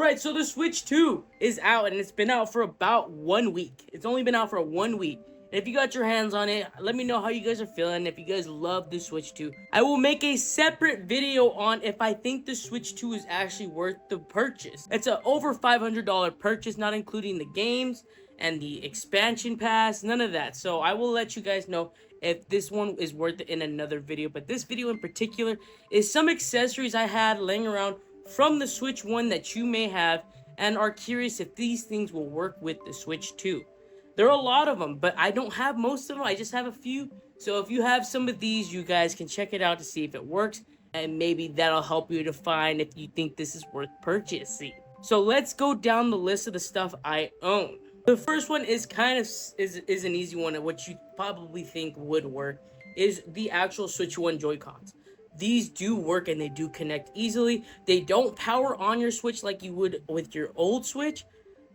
Alright, so the Switch 2 is out, and it's been out for about 1 week. It's only been out for 1 week. And if you got your hands on it, let me know how you guys are feeling, if you guys love the Switch 2. I will make a separate video on if I think the Switch 2 is actually worth the purchase. It's a over $500 purchase, not including the games and the expansion pass, none of that. So I will let you guys know if this one is worth it in another video. But this video in particular is some accessories I had laying around from the Switch 1 that you may have and are curious if these things will work with the Switch 2. There are a lot of them, but I don't have most of them. I just have a few. So if you have some of these, you guys can check it out to see if it works, and maybe that'll help you to find if you think this is worth purchasing. So let's go down the list of the stuff I own. The first one is is an easy one, and what you probably think would work is the actual Switch 1 Joy-Cons. These do work and they do connect easily. They don't power on your Switch like you would with your old Switch,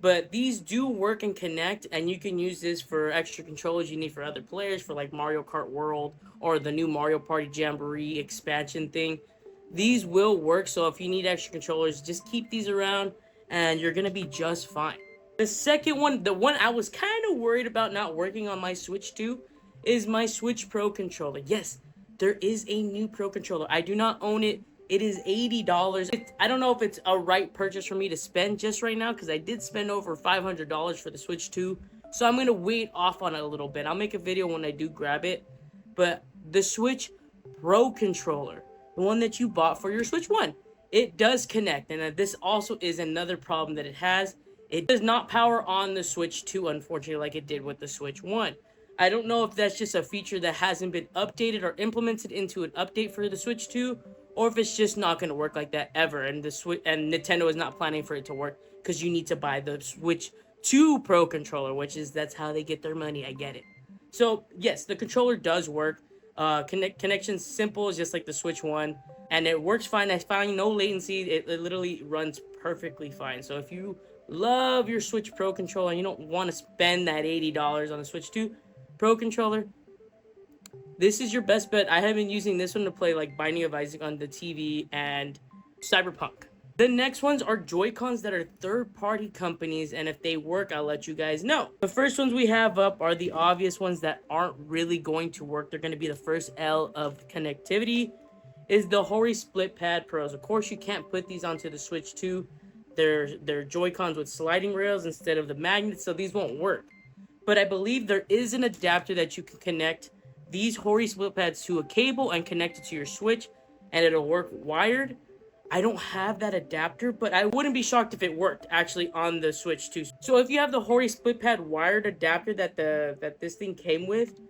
but these do work and connect, and you can use this for extra controllers you need for other players, for like Mario Kart World or the new Mario Party Jamboree expansion thing. These will work, so if you need extra controllers, just keep these around and you're gonna be just fine. The second one, the one I was kind of worried about not working on my Switch 2, is my Switch Pro controller. Yes, there is a new Pro controller. I do not own it. It is $80. I don't know if it's a right purchase for me to spend just right now, because I did spend over $500 for the Switch 2. So I'm going to wait off on it a little bit. I'll make a video when I do grab it. But the Switch Pro controller, the one that you bought for your Switch 1, it does connect. And this also is another problem that it has. It does not power on the Switch 2, unfortunately, like it did with the Switch 1. I don't know if that's just a feature that hasn't been updated or implemented into an update for the Switch 2, or if it's just not going to work like that ever, and Nintendo is not planning for it to work, because you need to buy the Switch 2 Pro controller, that's how they get their money. I get it. So yes, the controller does work. Connection's simple, just like the Switch 1, and it works fine. I found no latency. It literally runs perfectly fine. So if you love your Switch Pro controller and you don't want to spend that $80 on the Switch 2 Pro controller, this is your best bet. I have been using this one to play like Binding of Isaac on the TV and Cyberpunk. The next ones are Joy-Cons that are third-party companies, and if they work, I'll let you guys know. The first ones we have up are the obvious ones that aren't really going to work. They're going to be the first L of connectivity, is the Hori Split Pad Pros. Of course, you can't put these onto the Switch 2. They're Joy-Cons with sliding rails instead of the magnets, so these won't work. But I believe there is an adapter that you can connect these Hori split pads to a cable and connect it to your Switch, and it'll work wired. I don't have that adapter, but I wouldn't be shocked if it worked actually on the Switch 2. So if you have the Hori split pad wired adapter that this thing came with,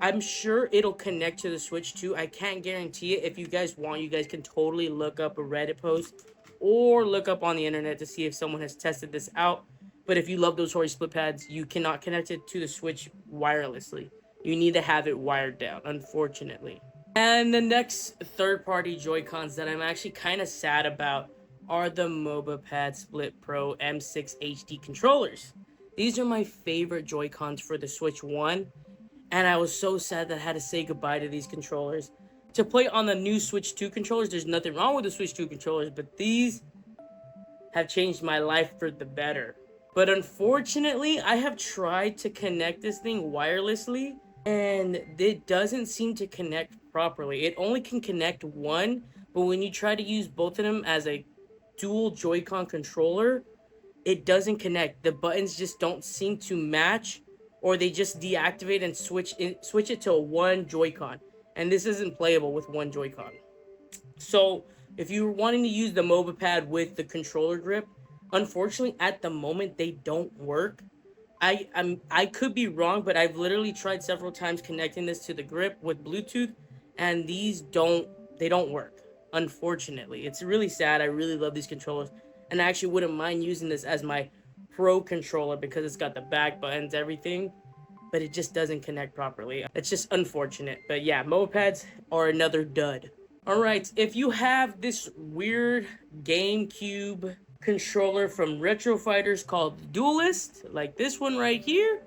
I'm sure it'll connect to the Switch 2. I can't guarantee it. If you guys want, you guys can totally look up a Reddit post or look up on the internet to see if someone has tested this out. But if you love those Hori split pads, you cannot connect it to the Switch wirelessly. You need to have it wired down, unfortunately. And the next third-party Joy-Cons that I'm actually kind of sad about are the Mobopad Split Pro M6 HD controllers. These are my favorite Joy-Cons for the Switch 1, and I was so sad that I had to say goodbye to these controllers. To play on the new Switch 2 controllers, there's nothing wrong with the Switch 2 controllers, but these have changed my life for the better. But unfortunately, I have tried to connect this thing wirelessly, and it doesn't seem to connect properly. It only can connect one, but when you try to use both of them as a dual Joy-Con controller, it doesn't connect. The buttons just don't seem to match, or they just deactivate and switch it to one Joy-Con. And this isn't playable with one Joy-Con. So if you're wanting to use the Mobopad with the controller grip, unfortunately, at the moment, they don't work. I could be wrong, but I've literally tried several times connecting this to the grip with Bluetooth, and these don't work, unfortunately. It's really sad. I really love these controllers, and I actually wouldn't mind using this as my Pro controller because it's got the back buttons, everything, but it just doesn't connect properly. It's just unfortunate. But yeah, Mopads are another dud. Alright, if you have this weird GameCube controller from Retro Fighters called Duelist, like this one right here,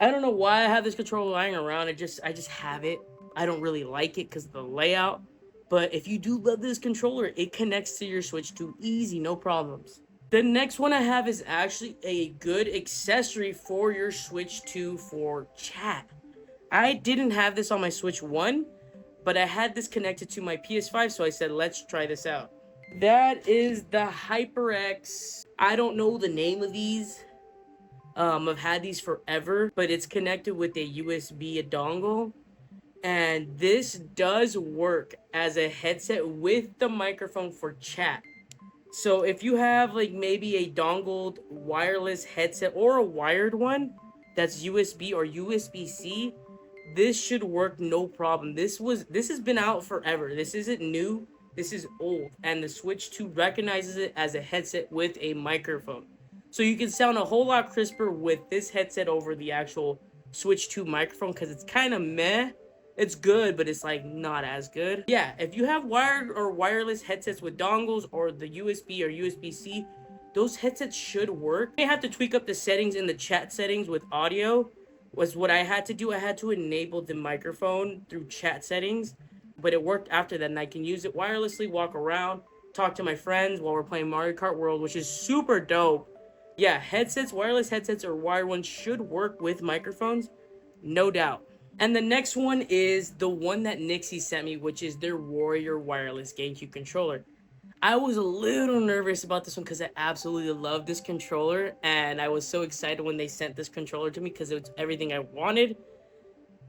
I don't know why I have this controller lying around. I just have it. I don't really like it because of the layout. But if you do love this controller, it connects to your Switch 2 easy, no problems. The next one I have is actually a good accessory for your Switch 2 for chat. I didn't have this on my Switch 1, but I had this connected to my PS5, so I said, let's try this out. That is the HyperX. I don't know the name of these. I've had these forever, but it's connected with a USB dongle. And this does work as a headset with the microphone for chat. So if you have like maybe a dongled wireless headset or a wired one that's USB or USB-C, this should work no problem. This has been out forever. This isn't new. This is old, and the Switch 2 recognizes it as a headset with a microphone. So you can sound a whole lot crisper with this headset over the actual Switch 2 microphone, because it's kind of meh. It's good, but it's like not as good. Yeah, if you have wired or wireless headsets with dongles or the USB or USB-C, those headsets should work. You may have to tweak up the settings in the chat settings with audio, was what I had to do. I had to enable the microphone through chat settings, but it worked after that, and I can use it wirelessly, walk around, talk to my friends while we're playing Mario Kart World, which is super dope. Yeah, headsets, wireless headsets or wired ones should work with microphones, no doubt. And the next one is the one that Nixie sent me, which is their Warrior Wireless GameCube controller. I was a little nervous about this one because I absolutely love this controller, and I was so excited when they sent this controller to me because it was everything I wanted.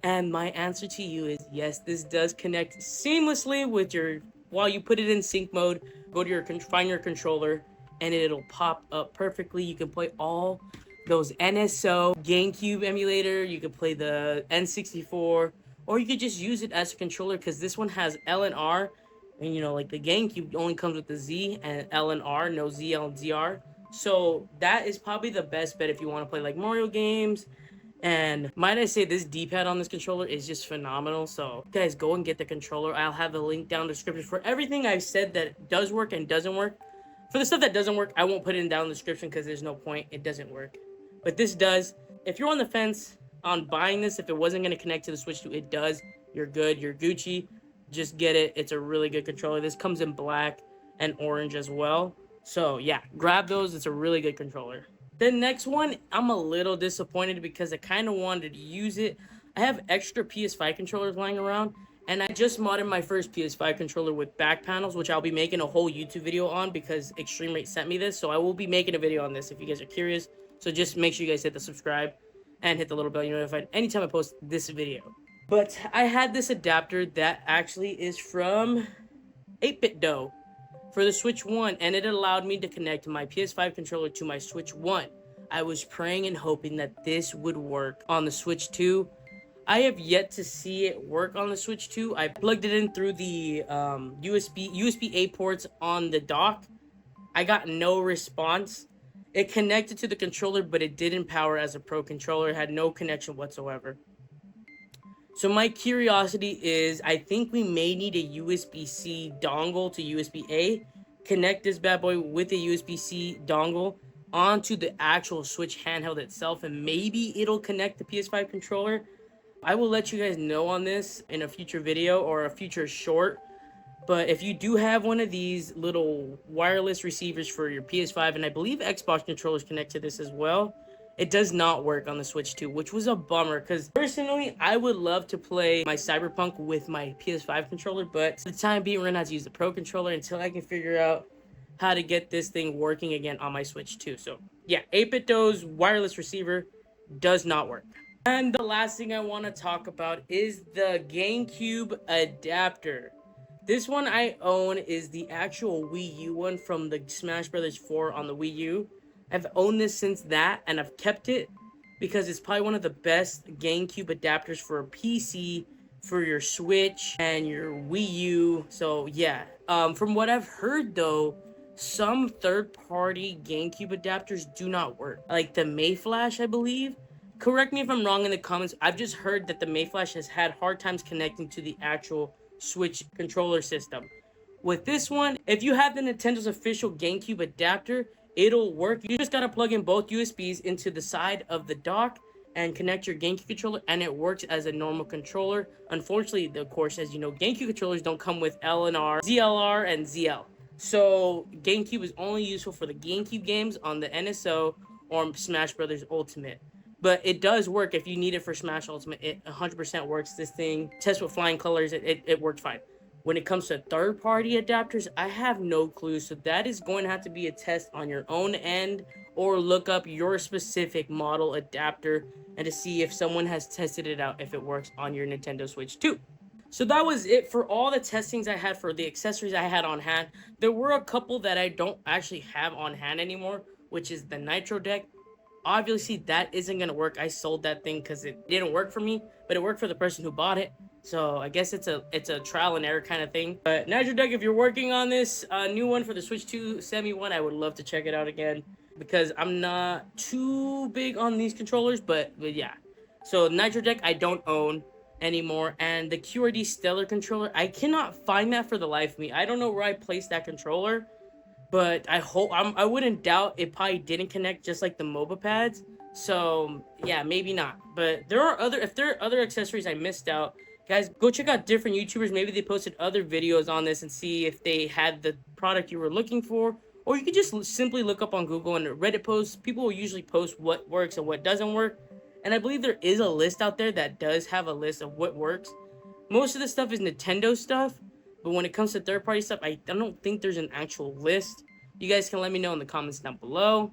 And my answer to you is yes, this does connect seamlessly with your, while you put it in sync mode, go to your, find your controller, and it'll pop up perfectly. You can play all those NSO, GameCube emulator, you could play the N64, or you could just use it as a controller, because this one has L and R, and you know, like the GameCube only comes with the Z and L and R, no ZL and ZR. So that is probably the best bet if you want to play like Mario games. And might I say, this D-pad on this controller is just phenomenal. So guys, go and get the controller. I'll have the link down in the description for everything I've said that does work and doesn't work. For the stuff that doesn't work, I won't put it down in the description because there's no point. It doesn't work. But this does. If you're on the fence on buying this, if it wasn't going to connect to the Switch 2, it does. You're good. You're Gucci. Just get it. It's a really good controller. This comes in black and orange as well. So yeah, grab those. It's a really good controller. The next one, I'm a little disappointed because I kind of wanted to use it. I have extra PS5 controllers lying around, and I just modded my first PS5 controller with back panels, which I'll be making a whole YouTube video on because Extreme Rate sent me this. So I will be making a video on this if you guys are curious. So just make sure you guys hit the subscribe and hit the little bell. You're notified anytime I post this video. But I had this adapter that actually is from 8BitDo for the Switch 1, and it allowed me to connect my PS5 controller to my Switch 1. I was praying and hoping that this would work on the Switch 2. I have yet to see it work on the Switch 2. I plugged it in through the USB-A ports on the dock. I got no response. It connected to the controller, but it didn't power as a Pro controller. It had no connection whatsoever. So my curiosity is, I think we may need a USB-C dongle to USB-A. Connect this bad boy with a USB-C dongle onto the actual Switch handheld itself, and maybe it'll connect the PS5 controller. I will let you guys know on this in a future video or a future short. But if you do have one of these little wireless receivers for your PS5, and I believe Xbox controllers connect to this as well, it does not work on the Switch 2, which was a bummer, because personally, I would love to play my Cyberpunk with my PS5 controller, but for the time being, we're going to have to use the Pro controller until I can figure out how to get this thing working again on my Switch 2. So yeah, 8BitDo's wireless receiver does not work. And the last thing I want to talk about is the GameCube adapter. This one I own is the actual Wii U one from the Smash Bros. 4 on the Wii U. I've owned this since that, and I've kept it because it's probably one of the best GameCube adapters for a PC, for your Switch, and your Wii U. So yeah, from what I've heard though, some third-party GameCube adapters do not work. Like the Mayflash, I believe. Correct me if I'm wrong in the comments. I've just heard that the Mayflash has had hard times connecting to the actual Switch controller system. With this one, if you have the Nintendo's official GameCube adapter, it'll work. You just gotta plug in both USBs into the side of the dock and connect your GameCube controller, and it works as a normal controller. Unfortunately, of course, as you know, GameCube controllers don't come with L and R, ZLR, and ZL. So GameCube is only useful for the GameCube games on the NSO or Smash Brothers Ultimate. But it does work if you need it for Smash Ultimate. It 100% works. This thing tests with flying colors. It worked fine. When it comes to third-party adapters, I have no clue. So that is going to have to be a test on your own end, or look up your specific model adapter and to see if someone has tested it out if it works on your Nintendo Switch 2. So that was it for all the testings I had for the accessories I had on hand. There were a couple that I don't actually have on hand anymore, which is the Nitro deck. Obviously, that isn't going to work. I sold that thing because it didn't work for me, but it worked for the person who bought it. So I guess it's a trial and error kind of thing. But Nitro deck, if you're working on this new one for the Switch 2 Semi 1, I would love to check it out again, because I'm not too big on these controllers, but yeah. So Nitro deck I don't own anymore, and the QRD Stellar controller, I cannot find that for the life of me. I don't know where I placed that controller, but I wouldn't doubt it probably didn't connect, just like the MOBA pads. So yeah, maybe not. But if there are other accessories I missed out, guys, go check out different YouTubers. Maybe they posted other videos on this and see if they had the product you were looking for. Or you could just simply look up on Google and Reddit posts. People will usually post what works and what doesn't work. And I believe there is a list out there that does have a list of what works. Most of the stuff is Nintendo stuff, but when it comes to third-party stuff, I don't think there's an actual list. You guys can let me know in the comments down below.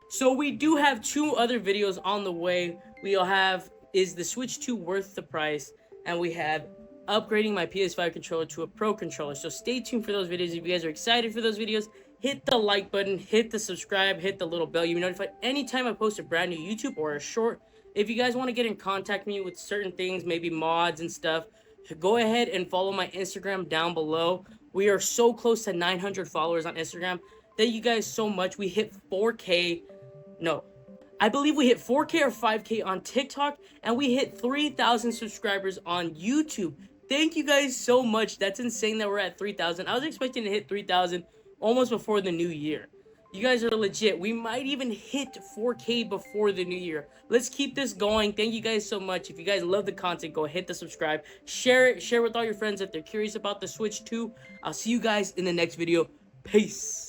So we do have 2 other videos on the way. We'll have, is the Switch 2 worth the price? And we have upgrading my PS5 controller to a Pro controller. So stay tuned for those videos. If you guys are excited for those videos, hit the like button, hit the subscribe, hit the little bell. You'll be notified anytime I post a brand new YouTube or a short. If you guys want to get in contact with me with certain things, maybe mods and stuff, go ahead and follow my Instagram down below. We are so close to 900 followers on Instagram. Thank you guys so much. We hit 4K. No, I believe we hit 4K or 5K on TikTok, and we hit 3,000 subscribers on YouTube. Thank you guys so much. That's insane that we're at 3,000. I was expecting to hit 3,000 almost before the new year. You guys are legit. We might even hit 4K before the new year. Let's keep this going. Thank you guys so much. If you guys love the content, go hit the subscribe. Share it. Share with all your friends if they're curious about the Switch 2. I'll see you guys in the next video. Peace.